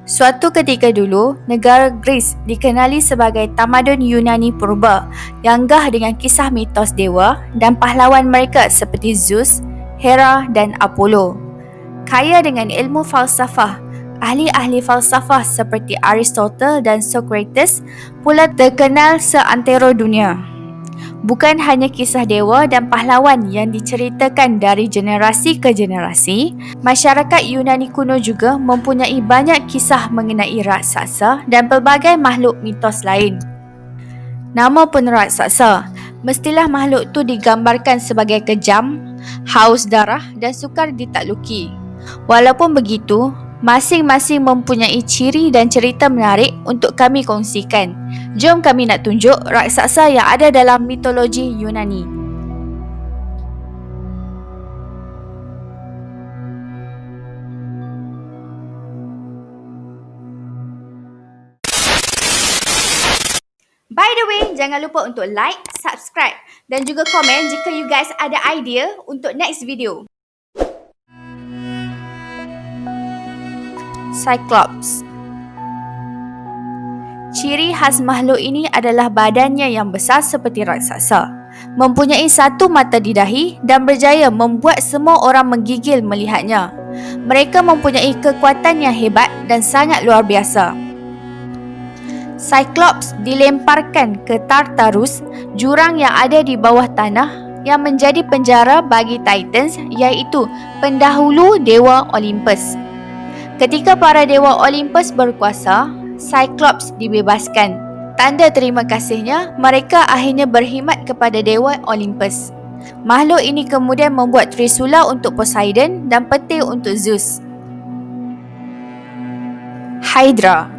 Suatu ketika dulu, negara Greece dikenali sebagai tamadun Yunani purba yang gah dengan kisah mitos dewa dan pahlawan mereka seperti Zeus, Hera dan Apollo. Kaya dengan ilmu falsafah, ahli-ahli falsafah seperti Aristotle dan Socrates pula terkenal seantero dunia. Bukan hanya kisah dewa dan pahlawan yang diceritakan dari generasi ke generasi, masyarakat Yunani kuno juga mempunyai banyak kisah mengenai raksasa dan pelbagai makhluk mitos lain. Nama pun raksasa, mestilah makhluk tu digambarkan sebagai kejam, haus darah dan sukar ditakluki. Walaupun begitu, masing-masing mempunyai ciri dan cerita menarik untuk kami kongsikan. Jom kami nak tunjuk raksasa yang ada dalam mitologi Yunani. By the way, jangan lupa untuk like, subscribe dan juga komen jika you guys ada idea untuk next video. Cyclops. Ciri khas makhluk ini adalah badannya yang besar seperti raksasa, mempunyai satu mata di dahi dan berjaya membuat semua orang menggigil melihatnya. Mereka mempunyai kekuatan yang hebat dan sangat luar biasa. Cyclops dilemparkan ke Tartarus, jurang yang ada di bawah tanah yang menjadi penjara bagi Titans, iaitu pendahulu dewa Olympus. Ketika para dewa Olympus berkuasa, Cyclops dibebaskan. Tanda terima kasihnya, mereka akhirnya berkhidmat kepada dewa Olympus. Makhluk ini kemudian membuat trisula untuk Poseidon dan peti untuk Zeus. Hydra.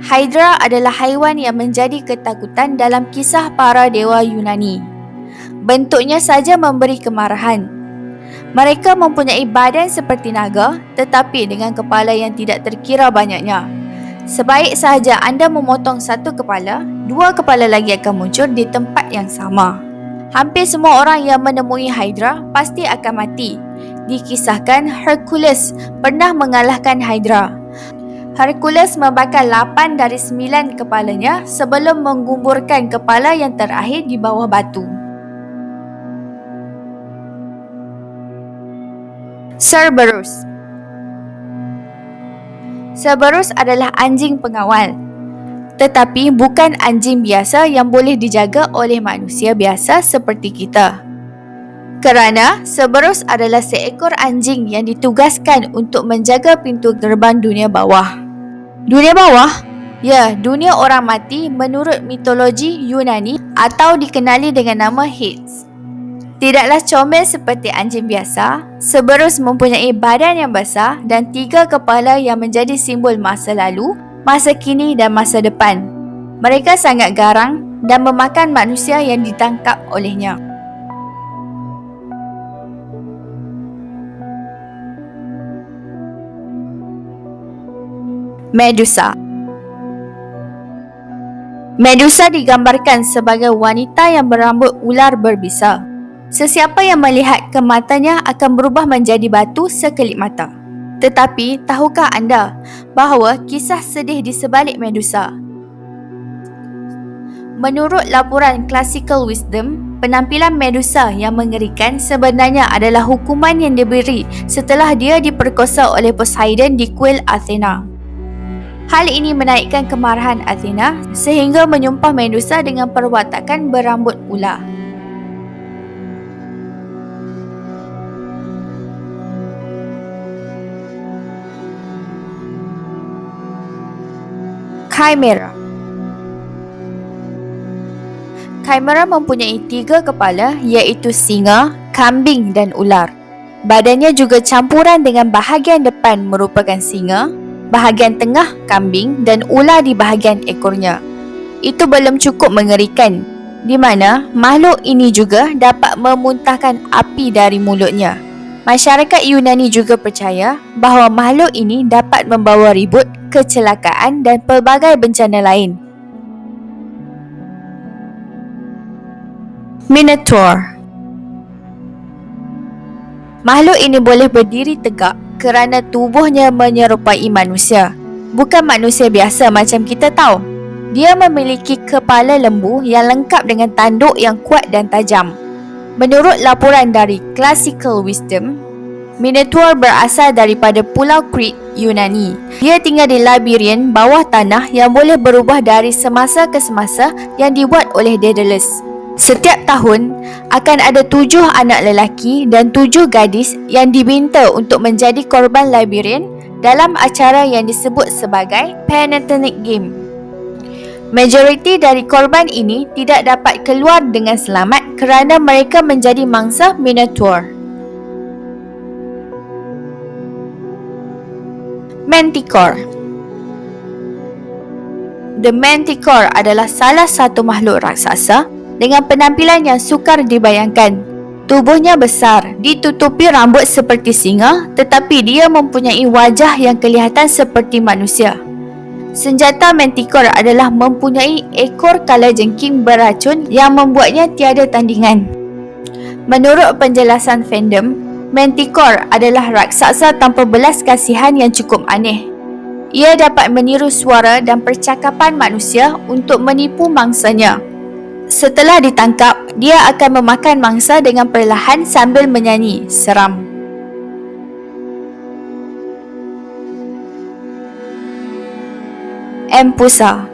Hydra adalah haiwan yang menjadi ketakutan dalam kisah para dewa Yunani. Bentuknya saja memberi kemarahan. Mereka mempunyai badan seperti naga tetapi dengan kepala yang tidak terkira banyaknya. Sebaik sahaja anda memotong satu kepala, dua kepala lagi akan muncul di tempat yang sama. Hampir semua orang yang menemui Hydra pasti akan mati. Dikisahkan Hercules pernah mengalahkan Hydra. Hercules membakar 8 dari 9 kepalanya sebelum menggumburkan kepala yang terakhir di bawah batu. Cerberus. Cerberus adalah anjing pengawal, tetapi bukan anjing biasa yang boleh dijaga oleh manusia biasa seperti kita. Kerana Cerberus adalah seekor anjing yang ditugaskan untuk menjaga pintu gerbang dunia bawah. Dunia bawah? Ya, dunia orang mati menurut mitologi Yunani atau dikenali dengan nama Hades. Tidaklah comel seperti anjing biasa, Cerberus mempunyai badan yang besar dan 3 kepala yang menjadi simbol masa lalu, masa kini dan masa depan. Mereka sangat garang dan memakan manusia yang ditangkap olehnya. Medusa. Medusa digambarkan sebagai wanita yang berambut ular berbisa. Sesiapa yang melihat ke matanya akan berubah menjadi batu sekelip mata. Tetapi, tahukah anda bahawa kisah sedih di sebalik Medusa? Menurut laporan Classical Wisdom, penampilan Medusa yang mengerikan sebenarnya adalah hukuman yang diberi setelah dia diperkosa oleh Poseidon di kuil Athena. Hal ini menaikkan kemarahan Athena sehingga menyumpah Medusa dengan perwatakan berambut ular. Chimera. Chimera mempunyai 3 kepala iaitu singa, kambing dan ular. Badannya juga campuran dengan bahagian depan merupakan singa, bahagian tengah kambing dan ular di bahagian ekornya. Itu belum cukup mengerikan, di mana makhluk ini juga dapat memuntahkan api dari mulutnya. Masyarakat Yunani juga percaya bahawa makhluk ini dapat membawa ribut, kecelakaan dan pelbagai bencana lain. Minotaur. Makhluk ini boleh berdiri tegak kerana tubuhnya menyerupai manusia. Bukan manusia biasa macam kita tahu. Dia memiliki kepala lembu yang lengkap dengan tanduk yang kuat dan tajam. Menurut laporan dari Classical Wisdom, Minotaur berasal daripada Pulau Crete, Yunani. Dia tinggal di labirin bawah tanah yang boleh berubah dari semasa ke semasa yang dibuat oleh Daedalus. Setiap tahun, akan ada 7 anak lelaki dan 7 gadis yang diminta untuk menjadi korban labirin dalam acara yang disebut sebagai Pentatonic Game. Majoriti dari korban ini tidak dapat keluar dengan selamat kerana mereka menjadi mangsa Minotaur. Manticore. The Manticore adalah salah satu makhluk raksasa dengan penampilan yang sukar dibayangkan. Tubuhnya besar, ditutupi rambut seperti singa, tetapi dia mempunyai wajah yang kelihatan seperti manusia. Senjata Manticore adalah mempunyai ekor kalajengking beracun yang membuatnya tiada tandingan. Menurut penjelasan fandom, Manticore adalah raksasa tanpa belas kasihan yang cukup aneh. Ia dapat meniru suara dan percakapan manusia untuk menipu mangsanya. Setelah ditangkap, dia akan memakan mangsa dengan perlahan sambil menyanyi seram. Empusa.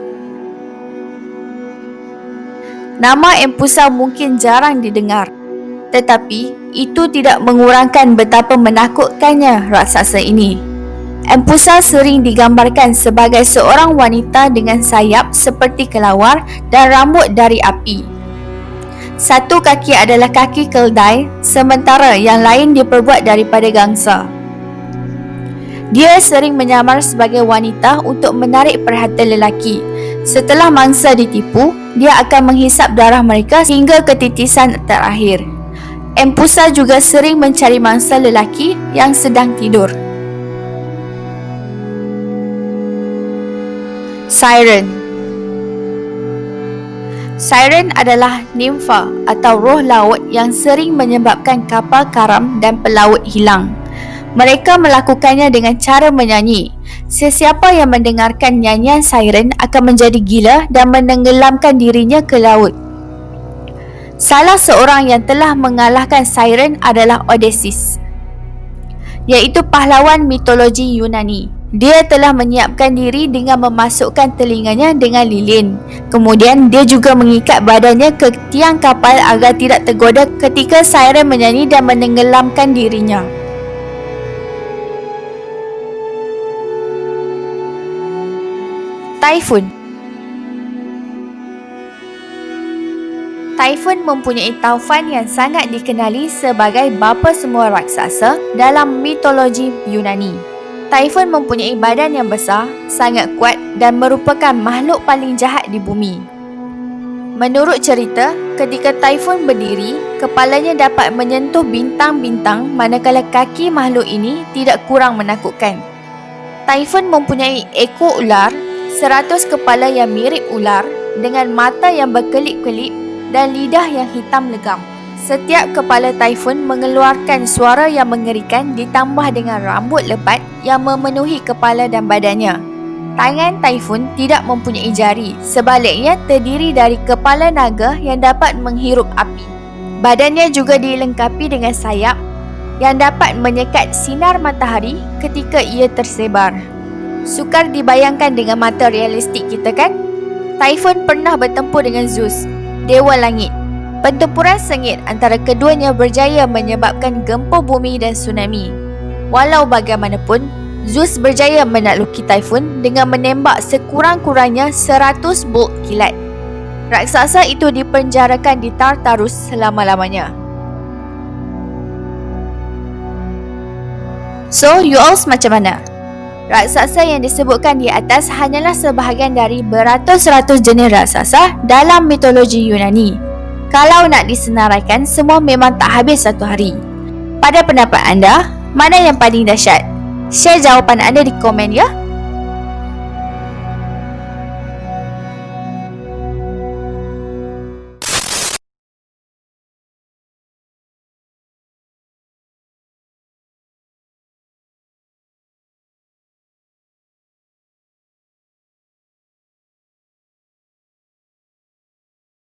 Nama Empusa mungkin jarang didengar, tetapi itu tidak mengurangkan betapa menakutkannya raksasa ini. Empusa sering digambarkan sebagai seorang wanita dengan sayap seperti kelawar dan rambut dari api. Satu kaki adalah kaki keldai, sementara yang lain diperbuat daripada gangsa. Dia sering menyamar sebagai wanita untuk menarik perhatian lelaki. Setelah mangsa ditipu, dia akan menghisap darah mereka hingga ketitisan terakhir. Empusa juga sering mencari mangsa lelaki yang sedang tidur. Siren. Siren adalah nimfa atau roh laut yang sering menyebabkan kapal karam dan pelaut hilang. Mereka melakukannya dengan cara menyanyi. Sesiapa yang mendengarkan nyanyian siren akan menjadi gila dan menenggelamkan dirinya ke laut. Salah seorang yang telah mengalahkan siren adalah Odysseus, iaitu pahlawan mitologi Yunani. Dia telah menyiapkan diri dengan memasukkan telinganya dengan lilin. Kemudian dia juga mengikat badannya ke tiang kapal agar tidak tergoda ketika siren menyanyi dan menenggelamkan dirinya. Typhon. Typhon mempunyai taufan yang sangat dikenali sebagai bapa semua raksasa dalam mitologi Yunani. Typhon mempunyai badan yang besar, sangat kuat dan merupakan makhluk paling jahat di bumi. Menurut cerita, ketika Typhon berdiri, kepalanya dapat menyentuh bintang-bintang manakala kaki makhluk ini tidak kurang menakutkan. Typhon mempunyai ekor ular, 100 kepala yang mirip ular dengan mata yang berkelip-kelip dan lidah yang hitam legam. Setiap kepala Typhon mengeluarkan suara yang mengerikan ditambah dengan rambut lebat yang memenuhi kepala dan badannya. Tangan Typhon tidak mempunyai jari, sebaliknya terdiri dari kepala naga yang dapat menghirup api. Badannya juga dilengkapi dengan sayap yang dapat menyekat sinar matahari ketika ia tersebar. Sukar dibayangkan dengan mata realistik kita kan? Typhon pernah bertempur dengan Zeus, Dewa Langit. Pertempuran sengit antara keduanya berjaya menyebabkan gempa bumi dan tsunami. Walau bagaimanapun, Zeus berjaya menakluki Typhon dengan menembak sekurang-kurangnya 100 bolt kilat. Raksasa itu dipenjarakan di Tartarus selama-lamanya. So, you all macam mana? Raksasa yang disebutkan di atas hanyalah sebahagian dari beratus-ratus jenis raksasa dalam mitologi Yunani. Kalau nak disenaraikan, semua memang tak habis satu hari. Pada pendapat anda, mana yang paling dahsyat? Share jawapan anda di komen ya.